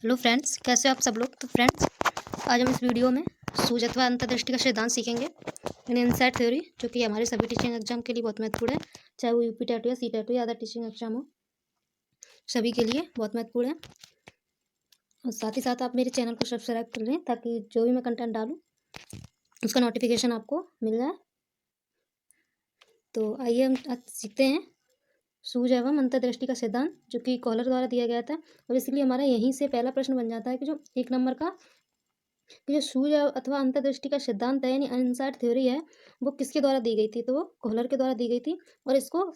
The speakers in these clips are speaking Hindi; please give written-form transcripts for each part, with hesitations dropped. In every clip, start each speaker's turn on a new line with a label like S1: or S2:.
S1: हेलो फ्रेंड्स, कैसे हो आप सब लोग। तो फ्रेंड्स, आज हम इस वीडियो में सूझ अथवा अंतर्दृष्टि का सिद्धांत सीखेंगे यानी इनसाइट थ्योरी, जो कि हमारे सभी टीचिंग एग्जाम के लिए बहुत महत्वपूर्ण है। चाहे वो यूपी टेट हो या सी टेट हो या अदर टीचिंग एग्जाम हो, सभी के लिए बहुत महत्वपूर्ण है। और साथ ही साथ आप मेरे चैनल को सब्सक्राइब कर लें ताकि जो भी मैं कंटेंट डालूँ उसका नोटिफिकेशन आपको मिल जाए। तो आइए हम आज सीखते हैं सूझ एवं अंतर्दृष्टि का सिद्धांत, जो कि कॉलर द्वारा दिया गया था। और इसलिए हमारा यहीं से पहला प्रश्न बन जाता है कि जो 1 नंबर का कि जो सूझ अथवा अंतर्दृष्टि का सिद्धांत है यानी इनसाइट थ्योरी है, वो किसके द्वारा दी गई थी। तो वो कोहलर के द्वारा दी गई थी। और इसको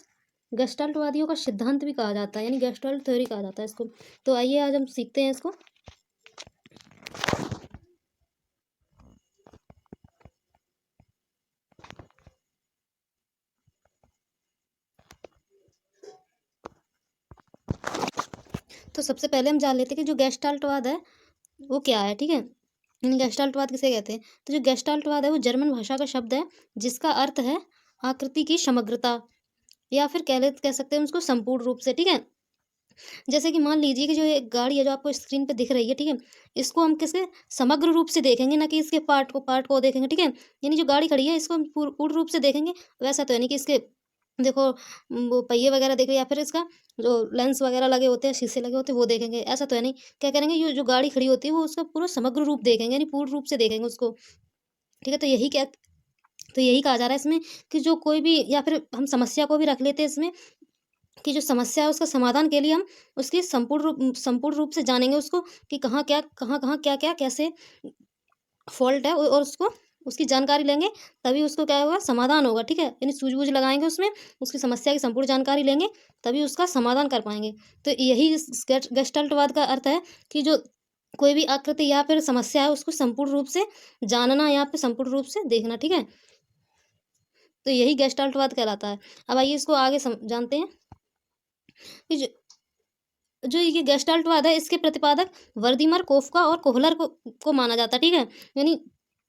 S1: गेस्टाल्टवादियों का सिद्धांत भी कहा जाता है, यानी गेस्टाल्ट थ्योरी कहा जाता है इसको। तो आइए आज हम सीखते हैं इसको। तो सबसे पहले हम जान लेते हैं कि जो गेस्टाल्टवाद है वो क्या है। ठीक है, गेस्टाल्टवाद किसे कहते हैं। तो जो गेस्टाल्टवाद है वो जर्मन भाषा का शब्द है, जिसका अर्थ है आकृति की समग्रता, या फिर कह सकते हैं उसको संपूर्ण रूप से। ठीक है, जैसे कि मान लीजिए कि जो एक गाड़ी है जो आपको स्क्रीन पे दिख रही है, ठीक है, इसको हम किसके समग्र रूप से देखेंगे, ना कि इसके पार्ट को देखेंगे। ठीक है, यानी जो गाड़ी खड़ी है इसको हम पूर्ण रूप से देखेंगे। वैसा तो यानी कि इसके देखो वो पहिए वगैरह देख रहे, या फिर इसका जो लेंस वगैरह लगे होते हैं, शीशे लगे होते हैं, वो देखेंगे। ऐसा तो है नहीं। क्या करेंगे, ये जो गाड़ी खड़ी होती है वो उसका पूरा समग्र रूप देखेंगे, यानी पूर्ण रूप से देखेंगे उसको। ठीक है, तो यही कहा जा रहा है इसमें कि जो कोई भी, या फिर हम समस्या को भी रख लेते हैं इसमें, कि जो समस्या है उसका समाधान के लिए हम उसकी संपूर्ण रूप से जानेंगे उसको, कि कहाँ क्या क्या कैसे फॉल्ट है, और उसको उसकी जानकारी लेंगे, तभी उसको क्या होगा, समाधान होगा। ठीक है, यानी सूझबूझ लगाएंगे उसमें, उसकी समस्या की संपूर्ण जानकारी लेंगे, तभी उसका समाधान कर पाएंगे। तो यही इस गेस्टाल्टवाद का अर्थ है कि जो कोई भी आकृति या फिर समस्या है उसको संपूर्ण रूप से जानना या फिर संपूर्ण रूप से देखना। ठीक है, तो यही गेस्टाल्टवाद कहलाता है। अब आइए इसको आगे जानते हैं कि जो ये गेस्टाल्टवाद है इसके प्रतिपादक वर्दीमर, कोफका और कोहलर को माना जाता है। ठीक है, यानी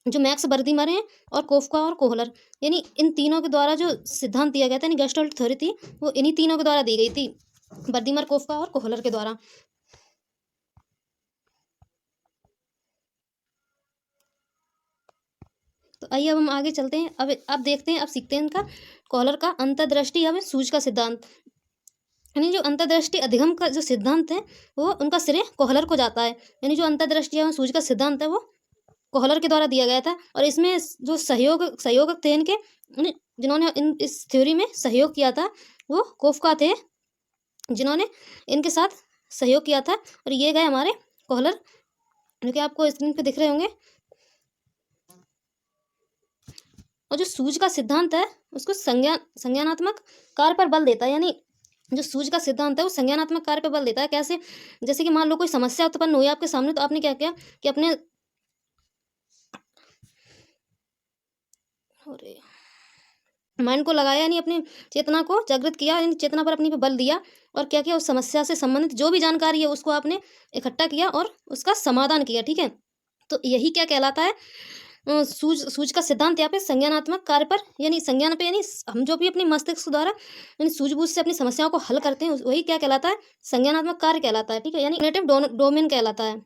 S1: जो मैक्स वर्दीमर हैं और कोफका और कोहलर, यानी इन तीनों के द्वारा जो सिद्धांत दिया गया था, यानी गेस्टाल्ट थ्योरी थी, वो इन्हीं तीनों के द्वारा दी गई थी, वर्दीमर, कोफका और कोहलर के द्वारा। तो आइए अब हम आगे चलते हैं। अब देखते हैं, अब सीखते हैं इनका कोहलर का अंतर्दृष्टि या फिर सूझ का सिद्धांत। यानी जो अंतर्दृष्टि अधिगम का जो सिद्धांत है वो उनका श्रेय कोहलर को जाता है। यानी जो अंतर्दृष्टि या सूझ का सिद्धांत है वो कोहलर के द्वारा दिया गया था। और इसमें जो सहयोगक थे इनके, जिन्होंने इस थ्योरी में सहयोग किया था, वो कोफका थे, जिन्होंने इनके साथ सहयोग किया था। और ये गए हमारे कोहलर, जो कि आपको स्क्रीन पे दिख रहे होंगे। और जो सूझ का सिद्धांत है उसको संज्ञानात्मक कार्य पर बल देता है। यानी जो सूझ का सिद्धांत है वो संज्ञानात्मक कार्य पर बल देता है। कैसे, जैसे कि मान लो कोई समस्या उत्पन्न हुई आपके सामने, तो आपने क्या किया कि अपने माइंड को लगाया, यानी अपनी चेतना को जागृत किया, यानी चेतना पर अपनी पे बल दिया, और क्या किया, उस समस्या से संबंधित जो भी जानकारी है उसको आपने इकट्ठा किया और उसका समाधान किया। ठीक है, तो यही क्या कहलाता है, सूझ का सिद्धांत। यहाँ पे संज्ञानात्मक कार्य पर, यानी संज्ञान पे, यानी हम जो भी अपने मस्तिष्क द्वारा यानी सूझबूझ से अपनी समस्याओं को हल करते हैं, वही क्या कहलाता है, संज्ञानात्मक कार्य कहलाता है। ठीक है, यानी कॉग्निटिव डोमेन कहलाता है।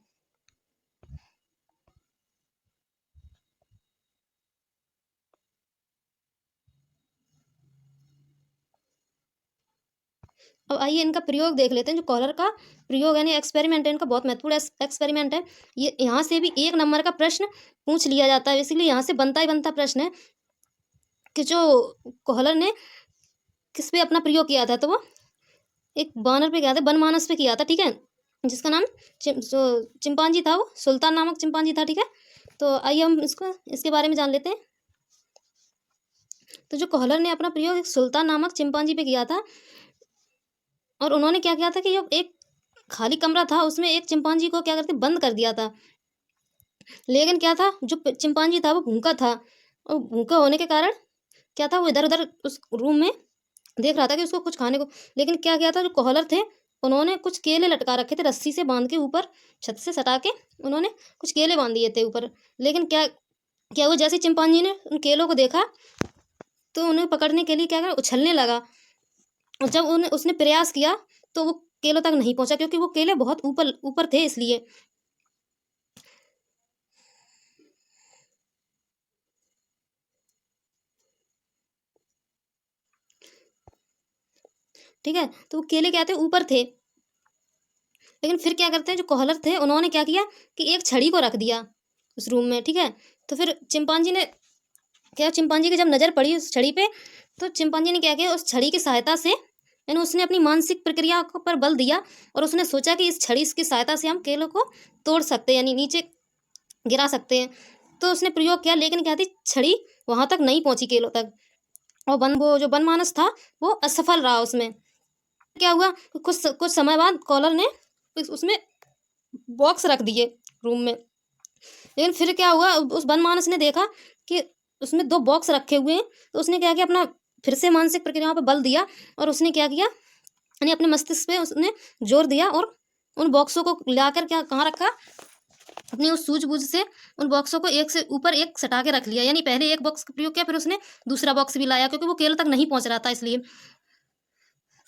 S1: अब आइए इनका प्रयोग देख लेते हैं। जो कॉलर का प्रयोग यानी एक्सपेरिमेंट है, इनका बहुत महत्वपूर्ण एक्सपेरिमेंट है। ये यहाँ से भी 1 नंबर का प्रश्न पूछ लिया जाता है, इसलिए यहाँ से बनता ही बनता प्रश्न है कि जो कोहलर ने किस पे अपना प्रयोग किया था। तो वो एक बानर पे किया था, बनमानस पे किया था। ठीक है, जिसका नाम जो चिंपांजी था वो सुल्तान नामक चिंपांजी था। ठीक है, तो आइए हम इसके बारे में जान लेते हैं। तो जो कोहलर ने अपना प्रयोग एक सुल्तान नामक चिंपांजी पे किया था, और उन्होंने क्या किया था कि जब एक खाली कमरा था उसमें एक चिंपांजी को क्या करते बंद कर दिया था। लेकिन क्या था, जो चिंपांजी था वो भूखा था, और भूखा होने के कारण क्या था, वो इधर उधर उस रूम में देख रहा था कि उसको कुछ खाने को। लेकिन क्या किया था, जो कोहलर थे उन्होंने कुछ केले लटका रखे थे रस्सी से बांध के, ऊपर छत से सटा के उन्होंने कुछ केले बांध दिए थे ऊपर। लेकिन क्या क्या वो जैसे चिंपांजी ने उन केलों को देखा, तो उन्हें पकड़ने के लिए क्या करा, उछलने लगा। और जब उन्हें उसने प्रयास किया तो वो केलों तक नहीं पहुंचा, क्योंकि वो केले बहुत ऊपर ऊपर थे इसलिए। ठीक है, तो वो केले क्या थे, ऊपर थे। लेकिन फिर क्या करते हैं, जो कोहलर थे उन्होंने क्या किया कि एक छड़ी को रख दिया उस रूम में। ठीक है, तो फिर चिंपांजी ने क्या, चिंपांजी की जब नज़र पड़ी उस छड़ी पे, तो चिंपांजी ने क्या किया, उस छड़ी की सहायता से, यानी उसने अपनी मानसिक प्रक्रिया पर बल दिया और उसने सोचा कि इस छड़ी की सहायता से हम केलों को तोड़ सकते हैं, यानी नीचे गिरा सकते हैं। तो उसने प्रयोग किया, लेकिन क्या थी, छड़ी वहां तक नहीं पहुंची केलों तक, और वो जो बनमानस था वो असफल रहा उसमें। क्या हुआ, कुछ कुछ समय बाद कॉलर ने उसमें बॉक्स रख दिए रूम में। लेकिन फिर क्या हुआ, उस बनमानस ने देखा कि उसमें 2 बॉक्स रखे हुए हैं। तो उसने क्या किया, अपना फिर से मानसिक प्रक्रियाओं पर बल दिया और उसने क्या किया, यानी अपने मस्तिष्क पे उसने जोर दिया और उन बॉक्सों को लाकर क्या कहाँ रखा, अपनी उस सूझबूझ से उन बॉक्सों को एक से ऊपर एक सटा के रख लिया। यानी पहले एक बॉक्स का प्रयोग किया, फिर उसने दूसरा बॉक्स भी लाया, क्योंकि वो केलों तक नहीं पहुंच रहा था इसलिए।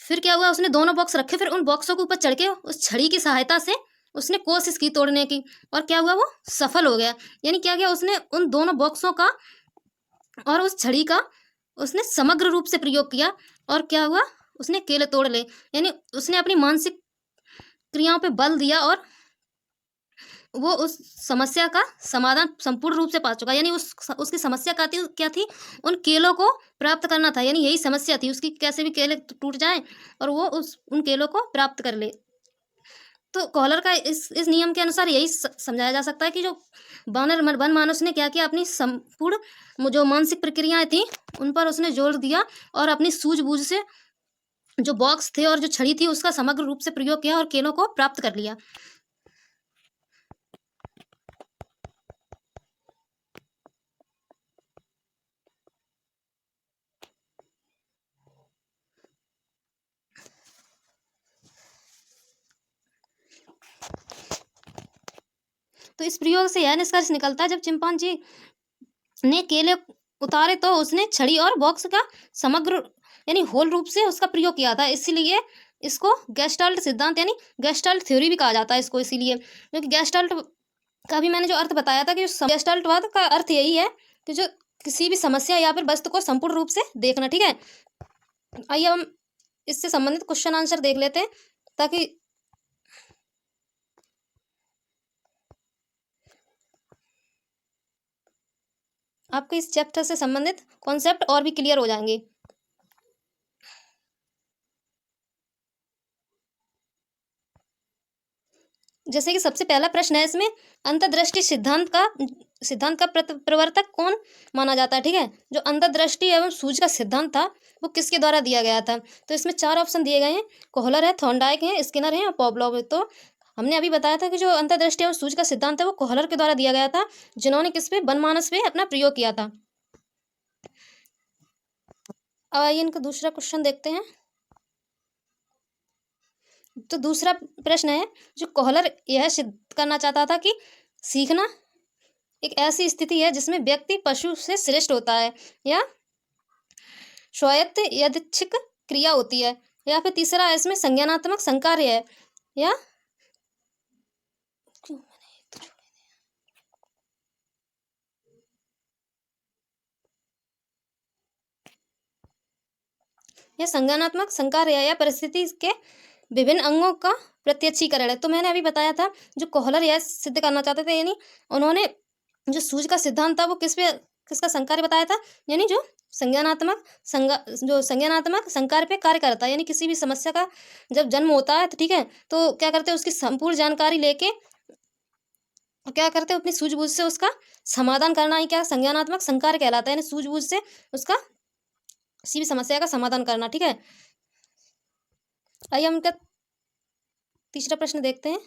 S1: फिर क्या हुआ, उसने दोनों बॉक्स रखे, फिर उन बॉक्सों के ऊपर चढ़ के उस छड़ी की सहायता से उसने कोशिश की तोड़ने की, और क्या हुआ, वो सफल हो गया। यानी क्या किया उसने, उन दोनों बॉक्सों का और उस छड़ी का उसने समग्र रूप से प्रयोग किया, और क्या हुआ, उसने केले तोड़ ले। यानी उसने अपनी मानसिक क्रियाओं पे बल दिया और वो उस समस्या का समाधान संपूर्ण रूप से पा चुका। यानी उसकी समस्या क्या थी, उन केलों को प्राप्त करना था। यानी यही समस्या थी उसकी, कैसे भी केले टूट जाएं और वो उन केलों को प्राप्त कर ले। तो कॉलर का इस नियम के अनुसार यही समझाया जा सकता है कि जो बनमानस ने क्या किया, अपनी संपूर्ण जो मानसिक प्रक्रियाएं थी उन पर उसने जोर दिया और अपनी सूझबूझ से जो बॉक्स थे और जो छड़ी थी उसका समग्र रूप से प्रयोग किया और केलों को प्राप्त कर लिया। तो इस प्रयोग से यह निष्कर्ष निकलता है, जब चिंपांजी ने केले उतारे तो उसने छड़ी और बॉक्स का समग्र यानी होल रूप से उसका प्रयोग किया था। इसीलिए इसको गेस्टाल्ट सिद्धांत यानी गेस्टाल्ट थ्योरी भी कहा जाता है इसको, इसीलिए क्योंकि गेस्टाल्ट का भी मैंने जो अर्थ बताया था कि गेस्टाल्टवाद का अर्थ यही है कि जो किसी भी समस्या या फिर वस्तु को संपूर्ण रूप से देखना। ठीक है, आइए हम इससे संबंधित क्वेश्चन आंसर देख लेते हैं, ताकि आपके इस चैप्टर से संबंधित कॉन्सेप्ट और भी क्लियर हो जाएंगे। जैसे कि सबसे पहला प्रश्न है इसमें, अंतर्दृष्टि सिद्धांत का प्रवर्तक कौन माना जाता है। ठीक है, जो अंतर्दृष्टि एवं सूझ का सिद्धांत था वो किसके द्वारा दिया गया था। तो इसमें 4 ऑप्शन दिए गए हैं, कोहलर है, थॉर्नडाइक है, स्किनर है और पॉवलोव है। तो हमने अभी बताया था कि जो अंतर्दृष्टि एवं सूझ का सिद्धांत है वो कोहलर के द्वारा दिया गया था, जिन्होंने किस पे, बनमानस पे अपना प्रयोग किया था। अब आइए इनका दूसरा क्वेश्चन देखते हैं। तो दूसरा प्रश्न है, जो कोहलर यह सिद्ध करना चाहता था कि सीखना एक ऐसी स्थिति है जिसमें व्यक्ति पशु से श्रेष्ठ होता है, या स्वायत्त यादृच्छिक क्रिया होती है, या फिर तीसरा है इसमें संज्ञानात्मक संकार्य है, या संज्ञानात्मक संकार्य है, या परिस्थिति के विभिन्न अंगों का प्रत्यक्षीकरण है। तो मैंने अभी बताया था, जो कोहलर यह सिद्ध करना चाहते थे, यानी उन्होंने जो सूझ का सिद्धांत था वो किसका संकार्य बताया था, यानी जो संज्ञानात्मक संकार्य पे कार्य करता है। यानी किसी भी समस्या का जब जन्म होता है तो ठीक है, तो क्या करते हैं, उसकी संपूर्ण जानकारी लेके क्या करते हैं, अपनी सूझबूझ से उसका समाधान करना ही क्या संज्ञानात्मक संकार्य कहलाता है। यानी सूझबूझ से उसका किसी भी समस्या का समाधान करना। ठीक है, आइए हम इनका तीसरा प्रश्न देखते हैं।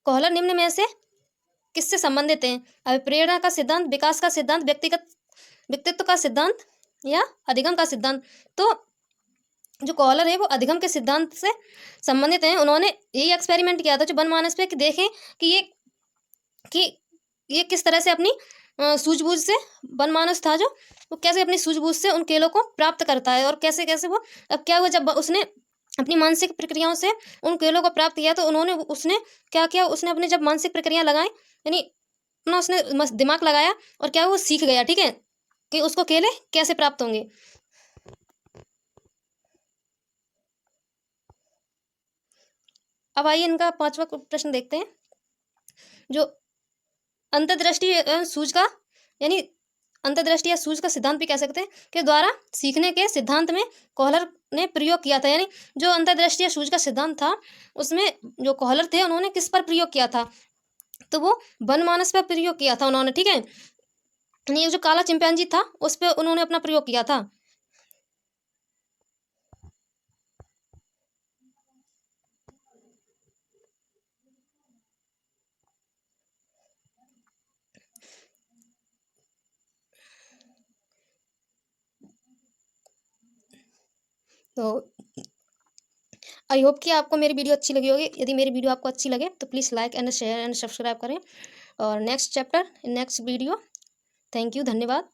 S1: कोहलर निम्न में से किससे संबंधित हैं, अभिप्रेरणा का सिद्धांत, विकास का सिद्धांत, व्यक्तित्व का सिद्धांत, या अधिगम का सिद्धांत। तो जो कोहलर है वो अधिगम के सिद्धांत से संबंधित हैं। उन्होंने यही एक्सपेरिमेंट किया था जो बनमानस पे, कि देखें कि ये कि ये किस तरह से अपनी सूझबूझ से वनमानस था जो, वो कैसे अपनी सूझबूझ से उन केलों को प्राप्त करता है, और कैसे कैसे वो, अब क्या हुआ जब उसने अपनी मानसिक प्रक्रियाओं से उन केलों को प्राप्त किया, तो उसने क्या किया, उसने अपने जब मानसिक प्रक्रिया लगाई, यानी अपना उसने दिमाग लगाया, और क्या वो सीख गया, ठीक है, कि उसको केले कैसे प्राप्त होंगे। अब आइए इनका 5वां प्रश्न देखते हैं, जो अंतर्दृष्टि सूझ का, यानी अंतर्दृष्टि या सूझ का सिद्धांत भी कह सकते हैं, के द्वारा सीखने के सिद्धांत में कोहलर ने प्रयोग किया था। यानी जो अंतर्दृष्टि या सूझ का सिद्धांत था, उसमें जो कोहलर थे उन्होंने किस पर प्रयोग किया था, तो वो वनमानस पर प्रयोग किया था उन्होंने, ठीक है। ये जो काला चिंपैंजी था उस पर उन्होंने अपना प्रयोग किया था। तो आई होप कि आपको मेरी वीडियो अच्छी लगी होगी। यदि मेरी वीडियो आपको अच्छी लगे तो please like and share and subscribe करें, और next chapter next video. Thank you, धन्यवाद।